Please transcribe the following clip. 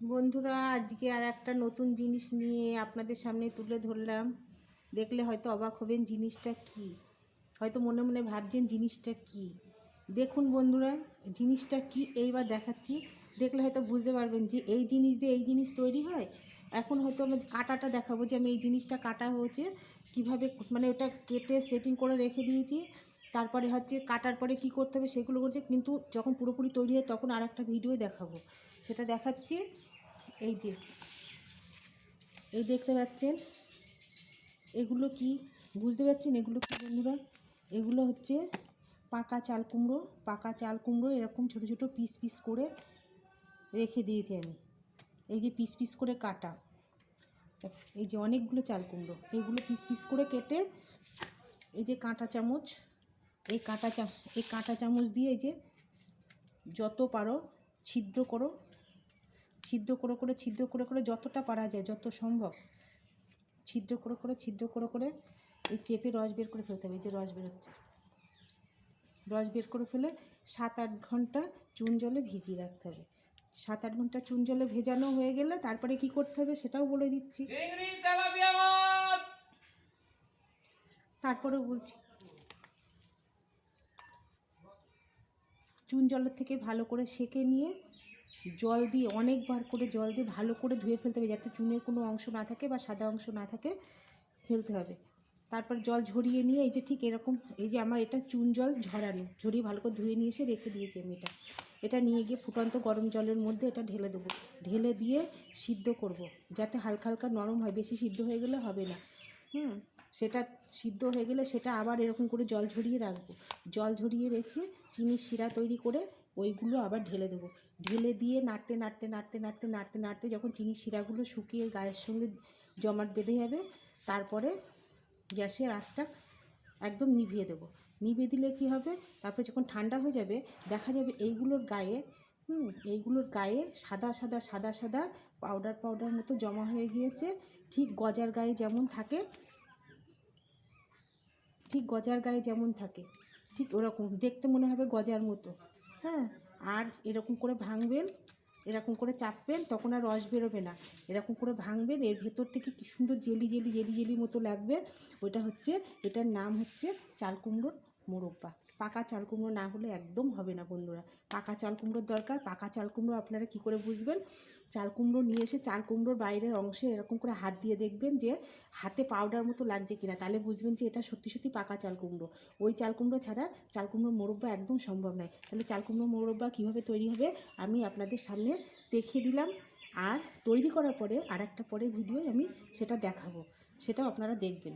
বন্ধুরা, আজকে আর একটা নতুন জিনিস নিয়ে আপনাদের সামনে তুলে ধরলাম। দেখলে হয়তো অবাক হবেন জিনিসটা কি। হয়তো মনে মনে ভাবছেন জিনিসটা কি। দেখুন বন্ধুরা, জিনিসটা কি এইবার দেখাচ্ছি। দেখলে হয়তো বুঝতে পারবেন যে এই জিনিস দিয়ে এই জিনিস তৈরি হয়। এখন হয়তো আমি কাটাটা দেখাবো যে আমি এই জিনিসটা কাটা হয়েছে কিভাবে, মানে ওটা কেটে সেটিং করে রেখে দিয়েছি। তারপরে হচ্ছে কাটার পরে কি করতে হবে সেগুলো করছে, কিন্তু যখন পুরোপুরি তৈরি হয় তখন আর একটা ভিডিও দেখাবো, সেটা দেখাচ্ছি। এই যে এই দেখতে পাচ্ছেন, এগুলো কি বুঝতে পারছেন? এগুলো কি বন্ধুরা? এগুলো হচ্ছে পাকা চাল কুমড়ো। পাকা চাল কুমড়ো এরকম ছোটো ছোটো পিস পিস করে রেখে দিয়েছি আমি। এই যে পিস পিস করে কাটা, এই যে অনেকগুলো চাল কুমড়ো, এগুলো পিস পিস করে কেটে এই যে কাঁটা চামচ, এই কাঁটা চামচ দিয়ে এই যে যত পারো ছিদ্র করো, ছিদ্র করে করে ছিদ্র করে করে যতটা পারা যায়, যত সম্ভব ছিদ্র করে করে ছিদ্র করে করে এই চেপে রস বের করে ফেলতে হবে। এই যে রস বেরোচ্ছে, রস বের করে ফেলে 7-8 ঘন্টা চুন জলে ভিজিয়ে রাখতে হবে। 7-8 ঘন্টা চুন জলে ভেজানো হয়ে গেলে তারপরে কি করতে হবে সেটাও বলে দিচ্ছি, তারপরেও বলছি। চুন জলের থেকে ভালো করে সেঁকে নিয়ে জল দিয়ে, অনেকবার করে জল দিয়ে ভালো করে ধুয়ে ফেলতে হবে, যাতে চুনের কোনো অংশ না থাকে বা সাদা অংশ না থাকে, ফেলতে হবে। তারপর জল ঝরিয়ে নিয়ে এই যে ঠিক এরকম, এই যে আমার এটা চুন জল ঝরানো, ঝরিয়ে ভালো করে ধুয়ে নিয়ে এসে রেখে দিয়েছি আমি। এটা নিয়ে গিয়ে ফুটন্ত গরম জলের মধ্যে এটা ঢেলে দেবো। ঢেলে দিয়ে সিদ্ধ করব, যাতে হালকা হালকা নরম হয়, বেশি সিদ্ধ হয়ে গেলে হবে না। সেটা সিদ্ধ হয়ে গেলে সেটা আবার এরকম করে জল ঝরিয়ে রাখবো। জল ঝরিয়ে রেখে চিনির শিরা তৈরি করে ওইগুলো আবার ঢেলে দেবো। ঢেলে দিয়ে নাড়তে নাড়তে নাড়তে নাড়তে নাড়তে নাড়তে যখন চিনির শিরাগুলো শুকিয়ে গায়ের সঙ্গে জমাট বেঁধে যাবে, তারপরে গ্যাসের আঁচটা একদম নিভিয়ে দেবো। নিভিয়ে দিলে কি হবে, তারপরে যখন ঠান্ডা হয়ে যাবে দেখা যাবে এইগুলোর গায়ে সাদা সাদা সাদা সাদা পাউডার পাউডার মতো জমা হয়ে গিয়েছে। ঠিক গজার গায়ে যেমন থাকে, ঠিক ওরকম দেখতে মনে হবে গজার মতো। হ্যাঁ, আর এরকম করে ভাঙবেন, এরকম করে চাপবেন, তখন আর রস বেরোবে না। এরকম করে ভাঙবেন, এর ভেতর থেকে কি সুন্দর জেলি জেলি জেলি জেলি মতো লাগবে। এটার নাম হচ্ছে চাল কুমড়োর মোরব্বা। পাকা চাল কুমড়ো না হলে একদম হবে না বন্ধুরা, পাকা চাল কুমড়োর দরকার। পাকা চাল কুমড়ো আপনারা কি করে বুঝবেন? চাল কুমড়ো নিয়ে এসে চাল কুমড়োর বাইরের অংশে এরকম করে হাত দিয়ে দেখবেন যে হাতে পাউডার মতো লাগছে কিনা, তাহলে বুঝবেন যে এটা সত্যি সত্যি পাকা চাল কুমড়ো। ওই চাল কুমড়ো ছাড়া চাল কুমড়োর মোরব্বা একদম সম্ভব নয়। তাহলে চাল কুমড়োর মোরব্বা কীভাবে তৈরি হবে আমি আপনাদের সামনে দেখিয়ে দিলাম। আর তৈরি করার পরে আর একটা পরের ভিডিও আমি সেটা দেখাবো, সেটাও আপনারা দেখবেন।